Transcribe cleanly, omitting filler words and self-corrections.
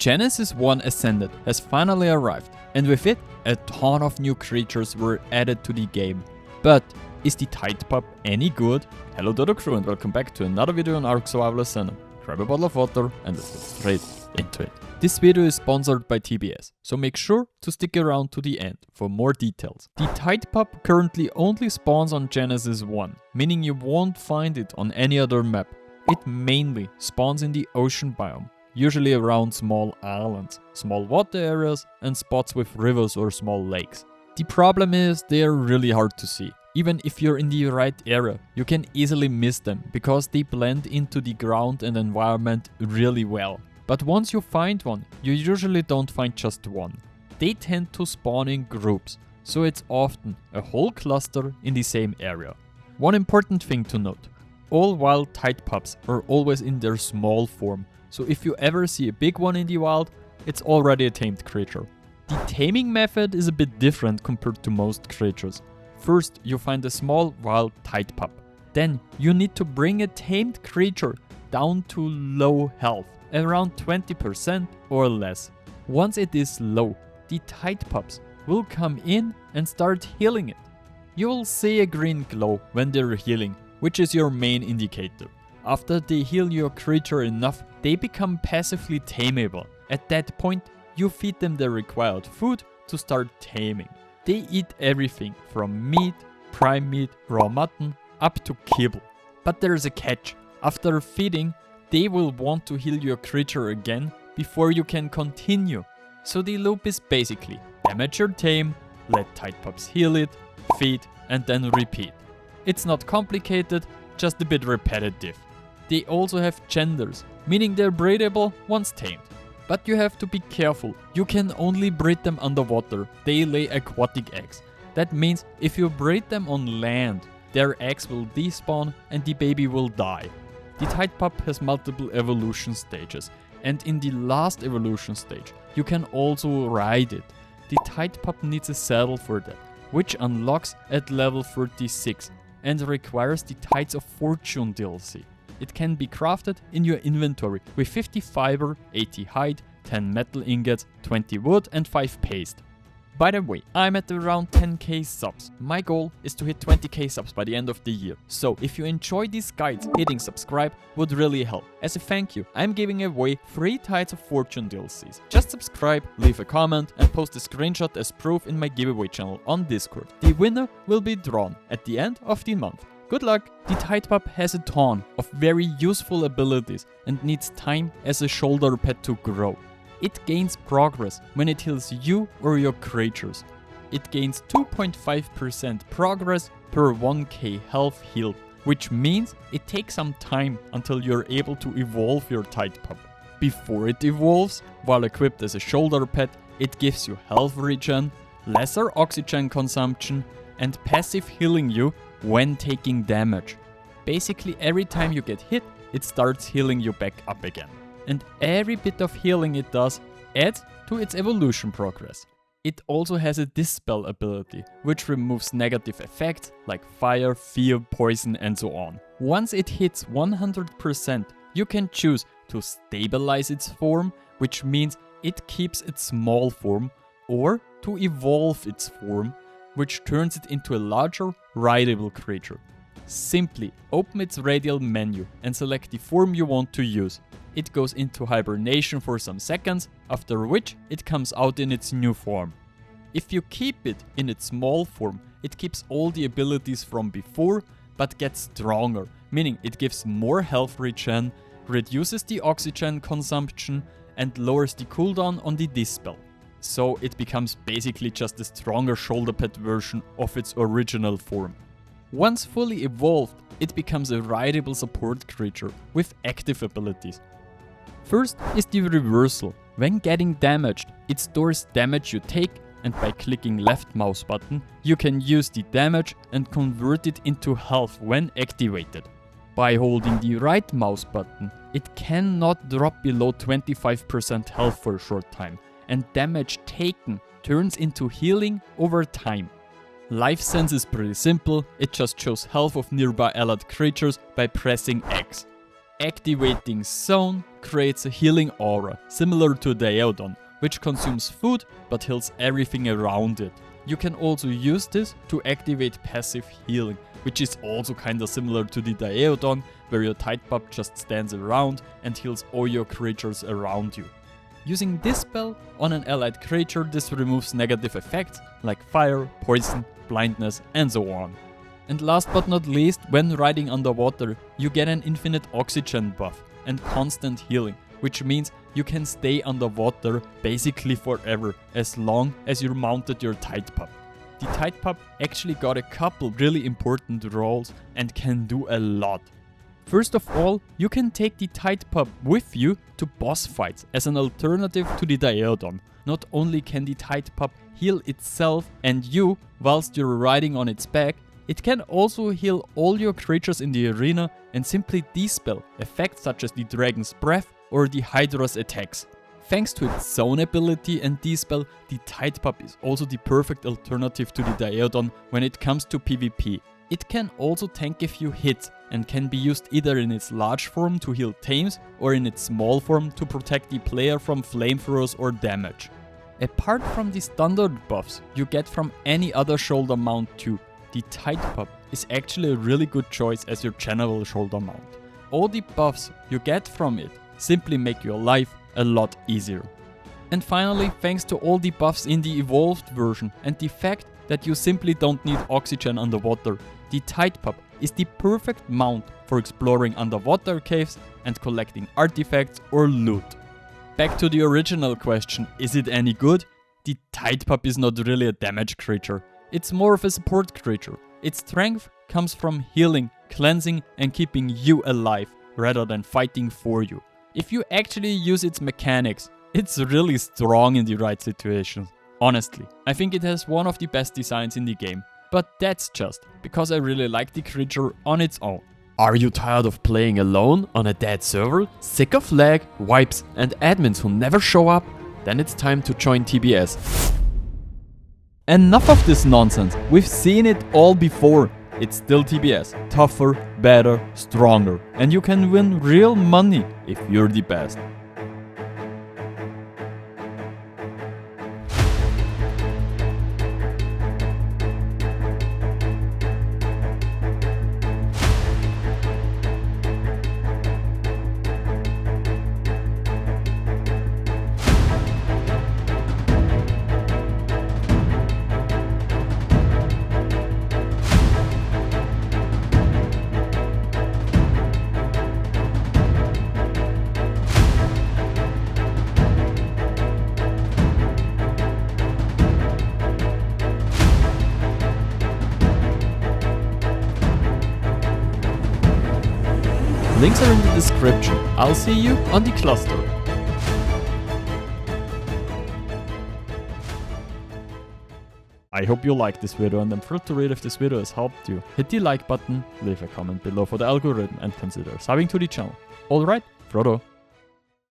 Genesis 1 Ascended has finally arrived, and with it, a ton of new creatures were added to the game. But is the Tidepup any good? Hello to the crew and welcome back to another video on Ark Survival Ascended. Grab a bottle of water and let's get straight into it. This video is sponsored by TBS, so make sure to stick around to the end for more details. The Tidepup currently only spawns on Genesis 1, meaning you won't find it on any other map. It mainly spawns in the ocean biome, usually around small islands, small water areas and spots with rivers or small lakes. The problem is they are really hard to see. Even if you're in the right area, you can easily miss them because they blend into the ground and environment really well. But once you find one, you usually don't find just one. They tend to spawn in groups, so it's often a whole cluster in the same area. One important thing to note, all wild Tidepups are always in their small form, so if you ever see a big one in the wild, it's already a tamed creature. The taming method is a bit different compared to most creatures. First, you find a small wild Tidepup. Then, you need to bring a tamed creature down to low health, around 20% or less. Once it is low, the Tidepups will come in and start healing it. You will see a green glow when they're healing, which is your main indicator. After they heal your creature enough, they become passively tameable. At that point, you feed them the required food to start taming. They eat everything from meat, prime meat, raw mutton, up to kibble. But there's a catch. After feeding, they will want to heal your creature again before you can continue. So the loop is basically damage your tame, let Tidepups heal it, feed, and then repeat. It's not complicated, just a bit repetitive. They also have genders, meaning they're breedable once tamed. But you have to be careful, you can only breed them underwater, they lay aquatic eggs. That means if you breed them on land, their eggs will despawn and the baby will die. The Tidepup has multiple evolution stages, and in the last evolution stage, you can also ride it. The Tidepup needs a saddle for that, which unlocks at level 36 and requires the Tides of Fortune DLC. It can be crafted in your inventory with 50 fiber, 80 hide, 10 metal ingots, 20 wood and 5 paste. By the way, I'm at around 10k subs. My goal is to hit 20k subs by the end of the year. So if you enjoy these guides, hitting subscribe would really help. As a thank you, I'm giving away 3 Tides of Fortune DLCs. Just subscribe, leave a comment and post a screenshot as proof in my giveaway channel on Discord. The winner will be drawn at the end of the month. Good luck! The Tidepup has a ton of very useful abilities and needs time as a shoulder pad to grow. It gains progress when it heals you or your creatures. It gains 2.5% progress per 1k health healed, which means it takes some time until you're able to evolve your Tidepup. Before it evolves, while equipped as a shoulder pad, it gives you health regen, lesser oxygen consumption, and passive healing you when taking damage. Basically every time you get hit, it starts healing you back up again. And every bit of healing it does adds to its evolution progress. It also has a Dispel ability, which removes negative effects like fire, fear, poison and so on. Once it hits 100%, you can choose to stabilize its form, which means it keeps its small form, or to evolve its form, which turns it into a larger, rideable creature. Simply open its radial menu and select the form you want to use. It goes into hibernation for some seconds, after which it comes out in its new form. If you keep it in its small form, it keeps all the abilities from before, but gets stronger, meaning it gives more health regen, reduces the oxygen consumption, and lowers the cooldown on the Dispel. So it becomes basically just a stronger shoulder pad version of its original form. Once fully evolved, it becomes a rideable support creature with active abilities. First is the reversal. When getting damaged, it stores damage you take, and by clicking left mouse button, you can use the damage and convert it into health when activated. By holding the right mouse button, it cannot drop below 25% health for a short time, and damage taken turns into healing over time. Life Sense is pretty simple, it just shows health of nearby allied creatures by pressing X. Activating Zone creates a healing aura, similar to Daeodon, which consumes food but heals everything around it. You can also use this to activate passive healing, which is also kinda similar to the Daeodon, where your Tidepup just stands around and heals all your creatures around you. Using this spell on an allied creature, this removes negative effects like fire, poison, blindness, and so on. And last but not least, when riding underwater, you get an infinite oxygen buff and constant healing, which means you can stay underwater basically forever as long as you mounted your Tidepup. The Tidepup actually got a couple really important roles and can do a lot. First of all, you can take the Tidepup with you to boss fights as an alternative to the Daeodon. Not only can the Tidepup heal itself and you whilst you're riding on its back, it can also heal all your creatures in the arena and simply dispel effects such as the Dragon's Breath or the Hydra's attacks. Thanks to its Zone ability and dispel, the Tidepup is also the perfect alternative to the Daeodon when it comes to PvP. It can also tank a few hits and can be used either in its large form to heal Tames or in its small form to protect the player from flamethrowers or damage. Apart from the standard buffs you get from any other shoulder mount too, the Tidepup is actually a really good choice as your general shoulder mount. All the buffs you get from it simply make your life a lot easier. And finally, thanks to all the buffs in the evolved version and the fact that you simply don't need oxygen underwater, the Tidepup is the perfect mount for exploring underwater caves and collecting artifacts or loot. Back to the original question, is it any good? The Tidepup is not really a damage creature. It's more of a support creature. Its strength comes from healing, cleansing, and keeping you alive rather than fighting for you. If you actually use its mechanics, it's really strong in the right situations. Honestly, I think it has one of the best designs in the game. But that's just because I really like the creature on its own. Are you tired of playing alone on a dead server? Sick of lag, wipes, and admins who never show up? Then it's time to join TBS. Enough of this nonsense, we've seen it all before. It's still TBS, tougher, better, stronger, and you can win real money if you're the best. Links are in the description. I'll see you on the cluster. I hope you liked this video and I'm thrilled to read if this video has helped you. Hit the like button, leave a comment below for the algorithm and consider subbing to the channel. Alright, Frodo.